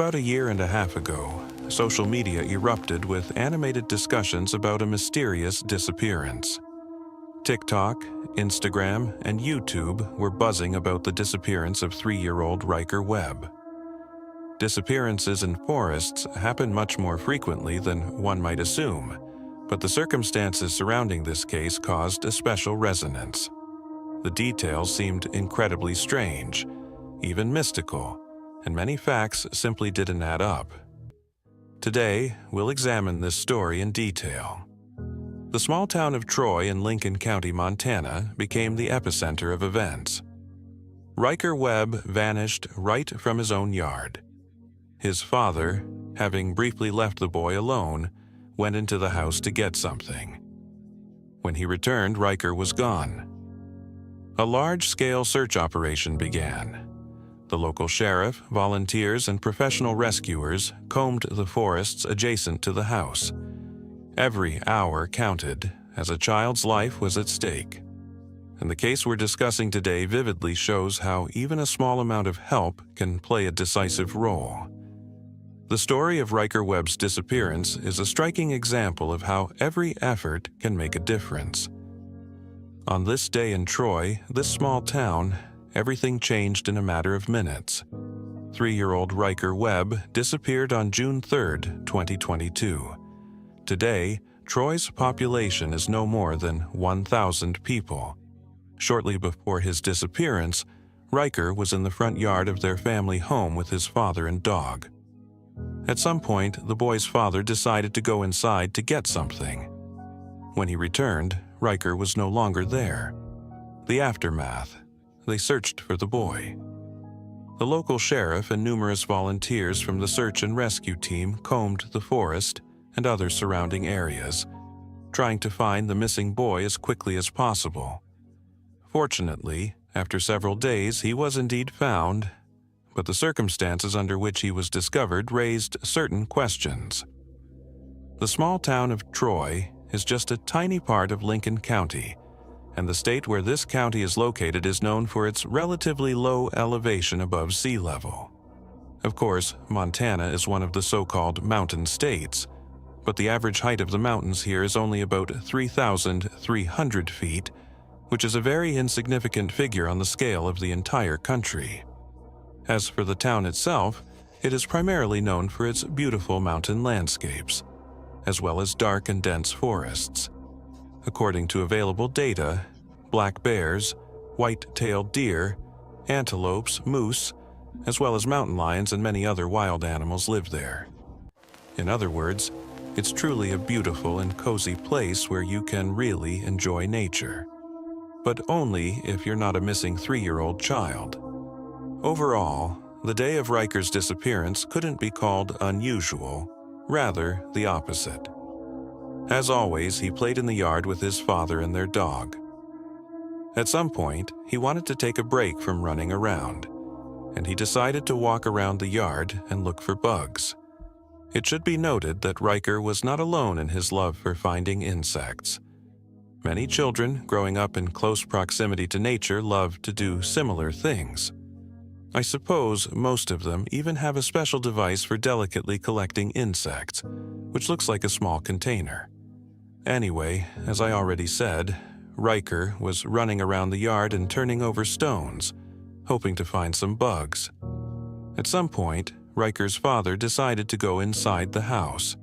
About a year and a half ago, social media erupted with animated discussions about a mysterious disappearance. TikTok, Instagram, and YouTube were buzzing about the disappearance of 3-year-old Ryker Webb. Disappearances in forests happen much more frequently than one might assume, but the circumstances surrounding this case caused a special resonance. The details seemed incredibly strange, even mystical, and many facts simply didn't add up. Today, we'll examine this story in detail. The small town of Troy in Lincoln County, Montana, became the epicenter of events. Ryker Webb vanished right from his own yard. His father, having briefly left the boy alone, went into the house to get something. When he returned, Ryker was gone. A large-scale search operation began. The local sheriff, volunteers, and professional rescuers combed the forests adjacent to the house. Every hour counted, as a child's life was at stake. And the case we're discussing today vividly shows how even a small amount of help can play a decisive role. The story of Ryker Webb's disappearance is a striking example of how every effort can make a difference. On this day in Troy, this small town, everything changed in a matter of minutes. 3-year-old Ryker Webb disappeared on June 3, 2022. Today, Troy's population is no more than 1,000 people. Shortly before his disappearance, Ryker was in the front yard of their family home with his father and dog. At some point, the boy's father decided to go inside to get something. When he returned, Ryker was no longer there. The aftermath: they searched for the boy. The local sheriff and numerous volunteers from the search and rescue team combed the forest and other surrounding areas, trying to find the missing boy as quickly as possible. Fortunately, after several days, he was indeed found, but the circumstances under which he was discovered raised certain questions. The small town of Troy is just a tiny part of Lincoln County, and the state where this county is located is known for its relatively low elevation above sea level. Of course, Montana is one of the so-called mountain states, but the average height of the mountains here is only about 3,300 feet, which is a very insignificant figure on the scale of the entire country. As for the town itself, it is primarily known for its beautiful mountain landscapes, as well as dark and dense forests. According to available data, black bears, white-tailed deer, antelopes, moose, as well as mountain lions and many other wild animals live there. In other words, it's truly a beautiful and cozy place where you can really enjoy nature. But only if you're not a missing 3-year-old child. Overall, the day of Ryker's disappearance couldn't be called unusual, rather the opposite. As always, he played in the yard with his father and their dog. At some point, he wanted to take a break from running around, and he decided to walk around the yard and look for bugs. It should be noted that Ryker was not alone in his love for finding insects. Many children growing up in close proximity to nature love to do similar things. I suppose most of them even have a special device for delicately collecting insects, which looks like a small container. Anyway, as I already said, Ryker was running around the yard and turning over stones, hoping to find some bugs. At some point, Ryker's father decided to go inside the house.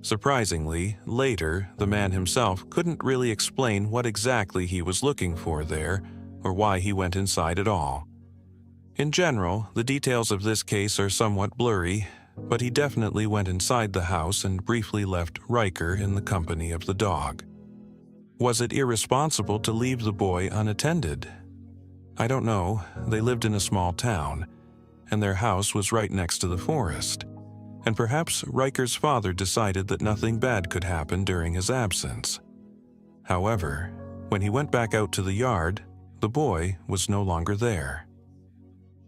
Surprisingly, later, the man himself couldn't really explain what exactly he was looking for there or why he went inside at all. In general, the details of this case are somewhat blurry, but he definitely went inside the house and briefly left Ryker in the company of the dog. Was it irresponsible to leave the boy unattended? I don't know. They lived in a small town, and their house was right next to the forest. And perhaps Ryker's father decided that nothing bad could happen during his absence. However, when he went back out to the yard, the boy was no longer there.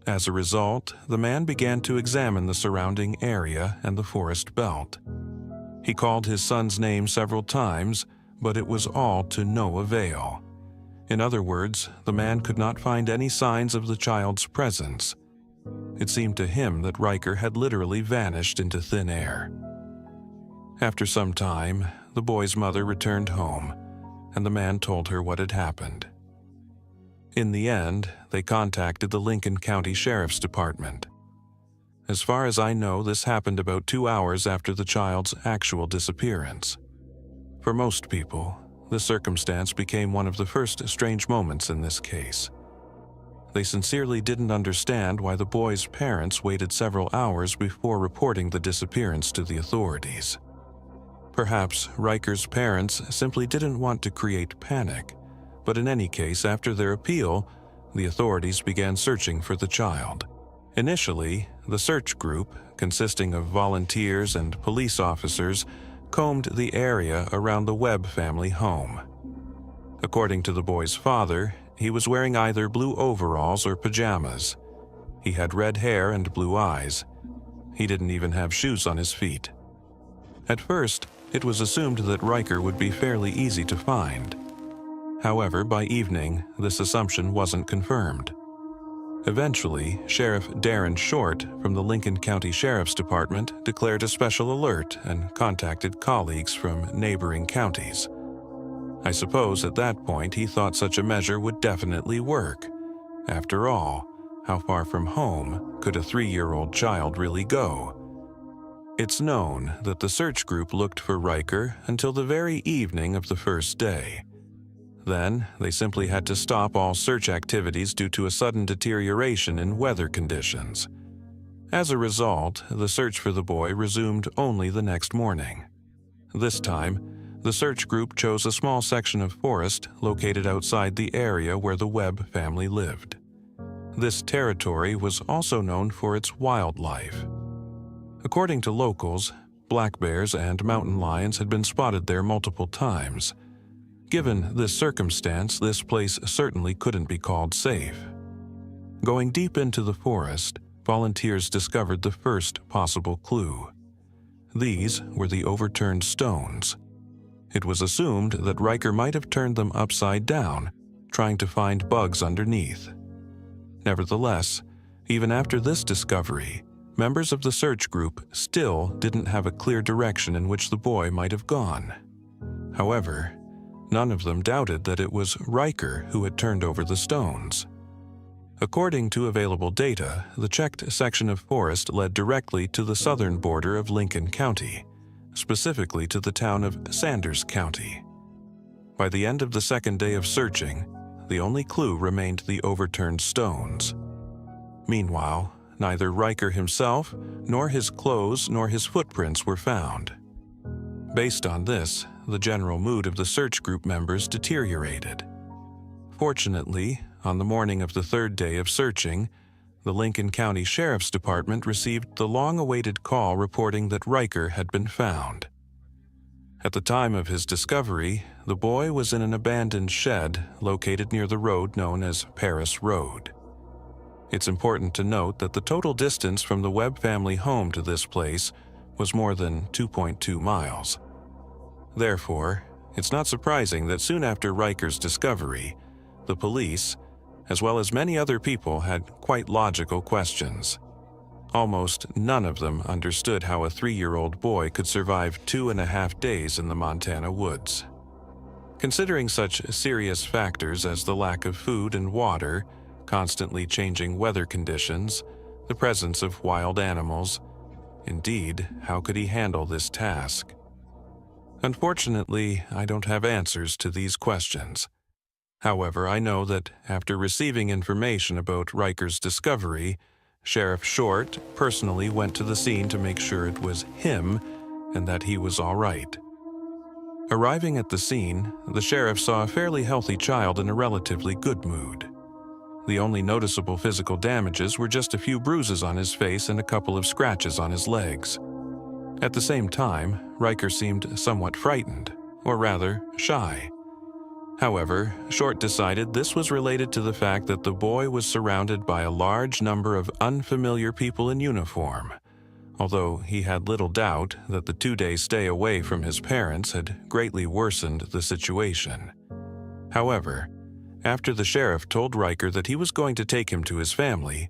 As a result, the man began to examine the surrounding area and the forest belt. He called his son's name several times, but it was all to no avail. In other words, the man could not find any signs of the child's presence. It seemed to him that Ryker had literally vanished into thin air. After some time, the boy's mother returned home, and the man told her what had happened. In the end, they contacted the Lincoln County Sheriff's Department. As far as I know, this happened about 2 hours after the child's actual disappearance. For most people, the circumstance became one of the first strange moments in this case. They sincerely didn't understand why the boy's parents waited several hours before reporting the disappearance to the authorities. Perhaps Ryker's parents simply didn't want to create panic, but in any case, after their appeal, the authorities began searching for the child. Initially, the search group, consisting of volunteers and police officers, combed the area around the Webb family home. According to the boy's father, he was wearing either blue overalls or pajamas. He had red hair and blue eyes. He didn't even have shoes on his feet. At first, it was assumed that Ryker would be fairly easy to find. However, by evening, this assumption wasn't confirmed. Eventually, Sheriff Darren Short from the Lincoln County Sheriff's Department declared a special alert and contacted colleagues from neighboring counties. I suppose at that point he thought such a measure would definitely work. After all, how far from home could a 3-year-old child really go? It's known that the search group looked for Ryker until the very evening of the first day. Then, they simply had to stop all search activities due to a sudden deterioration in weather conditions. As a result, the search for the boy resumed only the next morning. This time, the search group chose a small section of forest located outside the area where the Webb family lived. This territory was also known for its wildlife. According to locals, black bears and mountain lions had been spotted there multiple times. Given this circumstance, this place certainly couldn't be called safe. Going deep into the forest, volunteers discovered the first possible clue. These were the overturned stones. It was assumed that Ryker might have turned them upside down, trying to find bugs underneath. Nevertheless, even after this discovery, members of the search group still didn't have a clear direction in which the boy might have gone. However, none of them doubted that it was Ryker who had turned over the stones. According to available data, the checked section of forest led directly to the southern border of Lincoln County, specifically to the town of Sanders County. By the end of the second day of searching, the only clue remained the overturned stones. Meanwhile, neither Ryker himself, nor his clothes, nor his footprints were found. Based on this, the general mood of the search group members deteriorated. Fortunately, on the morning of the third day of searching, the Lincoln County Sheriff's Department received the long-awaited call reporting that Ryker had been found. At the time of his discovery, the boy was in an abandoned shed located near the road known as Paris Road. It's important to note that the total distance from the Webb family home to this place was more than 2.2 miles. Therefore, it's not surprising that soon after Ryker's discovery, the police, as well as many other people, had quite logical questions. Almost none of them understood how a 3-year-old boy could survive 2.5 days in the Montana woods. Considering such serious factors as the lack of food and water, constantly changing weather conditions, the presence of wild animals, indeed, how could he handle this task? Unfortunately, I don't have answers to these questions. However, I know that after receiving information about Ryker's discovery, Sheriff Short personally went to the scene to make sure it was him and that he was all right. Arriving at the scene, the sheriff saw a fairly healthy child in a relatively good mood. The only noticeable physical damages were just a few bruises on his face and a couple of scratches on his legs. At the same time, Ryker seemed somewhat frightened, or rather, shy. However, Short decided this was related to the fact that the boy was surrounded by a large number of unfamiliar people in uniform, although he had little doubt that the 2-day stay away from his parents had greatly worsened the situation. However, after the sheriff told Ryker that he was going to take him to his family,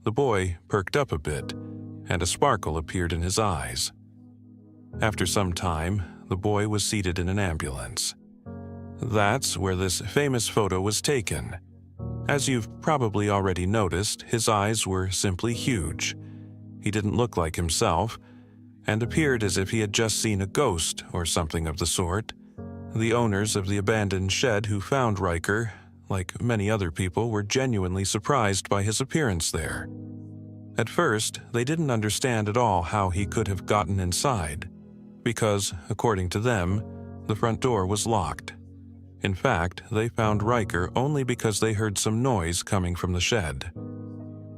the boy perked up a bit, and a sparkle appeared in his eyes. After some time, the boy was seated in an ambulance. That's where this famous photo was taken. As you've probably already noticed, his eyes were simply huge. He didn't look like himself, and appeared as if he had just seen a ghost or something of the sort. The owners of the abandoned shed who found Ryker, like many other people, were genuinely surprised by his appearance there. At first, they didn't understand at all how he could have gotten inside, because, according to them, the front door was locked. In fact, they found Ryker only because they heard some noise coming from the shed.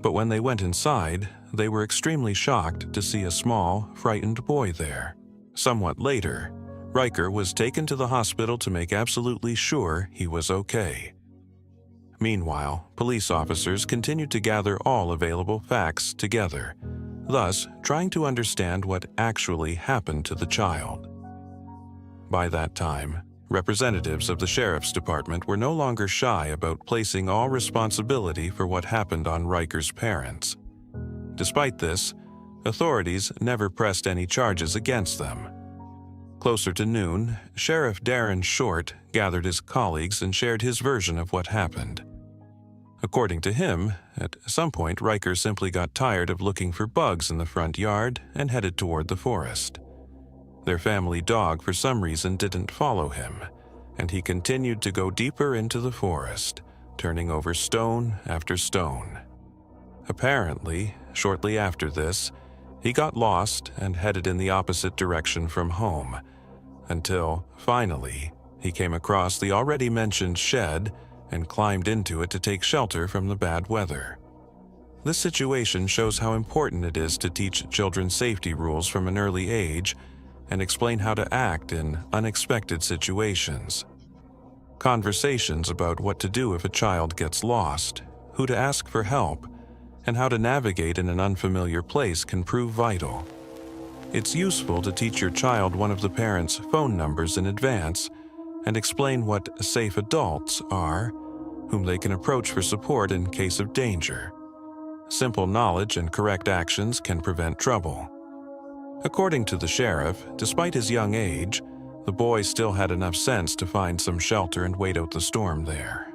But when they went inside, they were extremely shocked to see a small, frightened boy there. Somewhat later, Ryker was taken to the hospital to make absolutely sure he was okay. Meanwhile, police officers continued to gather all available facts together, thus trying to understand what actually happened to the child. By that time, representatives of the sheriff's department were no longer shy about placing all responsibility for what happened on Ryker's parents. Despite this, authorities never pressed any charges against them. Closer to noon, Sheriff Darren Short gathered his colleagues and shared his version of what happened. According to him, at some point Ryker simply got tired of looking for bugs in the front yard and headed toward the forest. Their family dog, for some reason, didn't follow him, and he continued to go deeper into the forest, turning over stone after stone. Apparently, shortly after this, he got lost and headed in the opposite direction from home, until, finally, he came across the already mentioned shed and climbed into it to take shelter from the bad weather. This situation shows how important it is to teach children safety rules from an early age and explain how to act in unexpected situations. Conversations about what to do if a child gets lost, who to ask for help, and how to navigate in an unfamiliar place can prove vital. It's useful to teach your child one of the parents' phone numbers in advance and explain what safe adults are, whom they can approach for support in case of danger. Simple knowledge and correct actions can prevent trouble. According to the sheriff, despite his young age, the boy still had enough sense to find some shelter and wait out the storm there.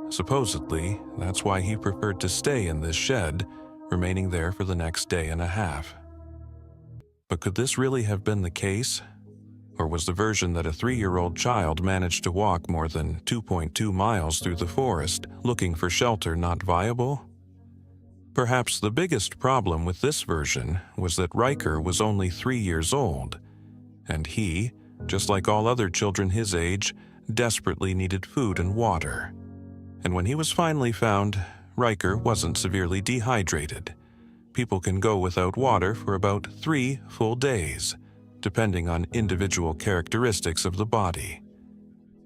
Supposedly, that's why he preferred to stay in this shed, remaining there for the next day and a half. But could this really have been the case? Or was the version that a 3-year-old child managed to walk more than 2.2 miles through the forest looking for shelter not viable? Perhaps the biggest problem with this version was that Ryker was only 3 years old, and he, just like all other children his age, desperately needed food and water. And when he was finally found, Ryker wasn't severely dehydrated. People can go without water for about 3 full days, depending on individual characteristics of the body.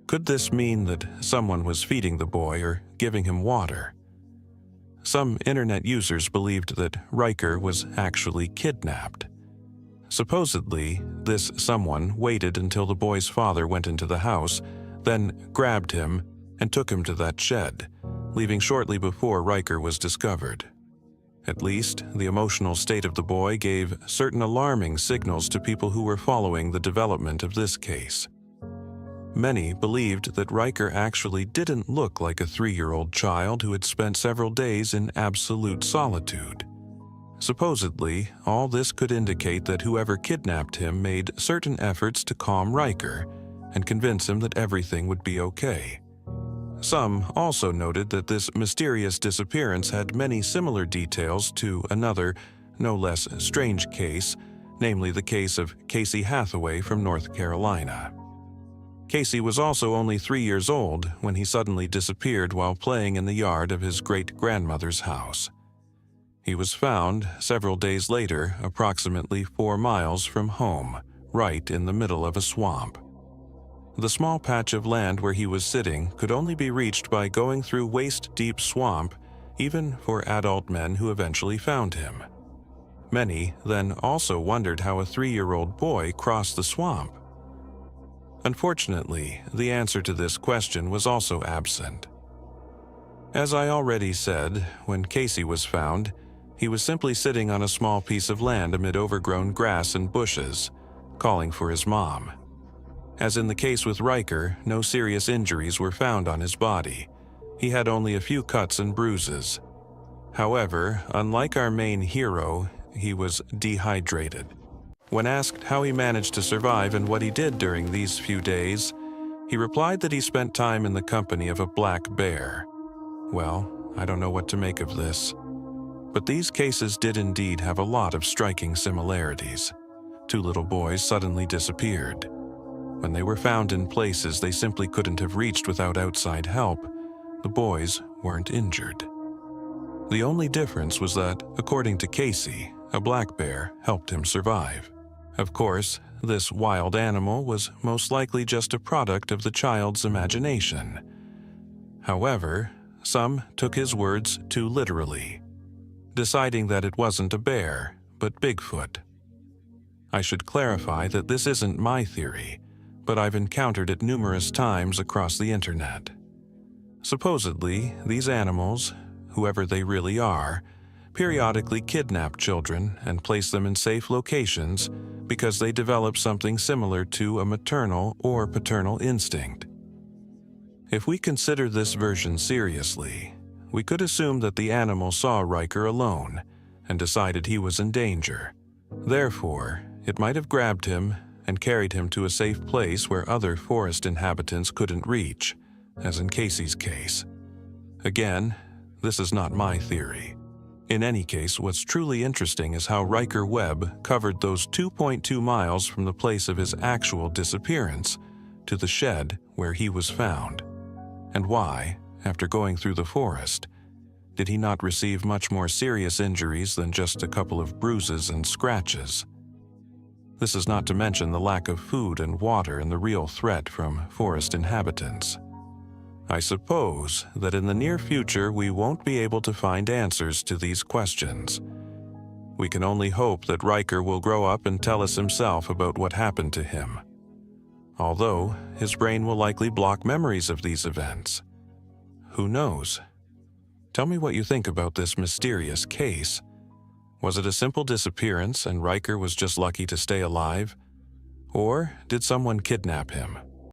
Could this mean that someone was feeding the boy or giving him water? Some internet users believed that Ryker was actually kidnapped. Supposedly, this someone waited until the boy's father went into the house, then grabbed him and took him to that shed, leaving shortly before Ryker was discovered. At least, the emotional state of the boy gave certain alarming signals to people who were following the development of this case. Many believed that Ryker actually didn't look like a 3-year-old child who had spent several days in absolute solitude. Supposedly, all this could indicate that whoever kidnapped him made certain efforts to calm Ryker and convince him that everything would be okay. Some also noted that this mysterious disappearance had many similar details to another, no less strange case, namely the case of Casey Hathaway from North Carolina. Casey was also only 3 years old when he suddenly disappeared while playing in the yard of his great-grandmother's house. He was found several days later, approximately 4 miles from home, right in the middle of a swamp. The small patch of land where he was sitting could only be reached by going through waist-deep swamp, even for adult men who eventually found him. Many then also wondered how a 3-year-old boy crossed the swamp. Unfortunately, the answer to this question was also absent. As I already said, when Casey was found, He was simply sitting on a small piece of land amid overgrown grass and bushes, calling for his mom. As in the case with Ryker, no serious injuries were found on his body. He had only a few cuts and bruises. However, unlike our main hero, he was dehydrated. When asked how he managed to survive and what he did during these few days, he replied that he spent time in the company of a black bear. Well, I don't know what to make of this. But these cases did indeed have a lot of striking similarities. 2 little boys suddenly disappeared. When they were found in places they simply couldn't have reached without outside help, the boys weren't injured. The only difference was that, according to Casey, a black bear helped him survive. Of course, this wild animal was most likely just a product of the child's imagination. However, some took his words too literally, deciding that it wasn't a bear, but Bigfoot. I should clarify that this isn't my theory, but I've encountered it numerous times across the internet. Supposedly, these animals, whoever they really are, periodically kidnap children and place them in safe locations because they develop something similar to a maternal or paternal instinct. If we consider this version seriously, we could assume that the animal saw Ryker alone and decided he was in danger. Therefore, it might have grabbed him and carried him to a safe place where other forest inhabitants couldn't reach, as in Casey's case. Again, this is not my theory. In any case, what's truly interesting is how Ryker Webb covered those 2.2 miles from the place of his actual disappearance to the shed where he was found. And why, after going through the forest, did he not receive much more serious injuries than just a couple of bruises and scratches? This is not to mention the lack of food and water and the real threat from forest inhabitants. I suppose that in the near future we won't be able to find answers to these questions. We can only hope that Ryker will grow up and tell us himself about what happened to him. Although, his brain will likely block memories of these events. Who knows? Tell me what you think about this mysterious case. Was it a simple disappearance and Ryker was just lucky to stay alive? Or did someone kidnap him?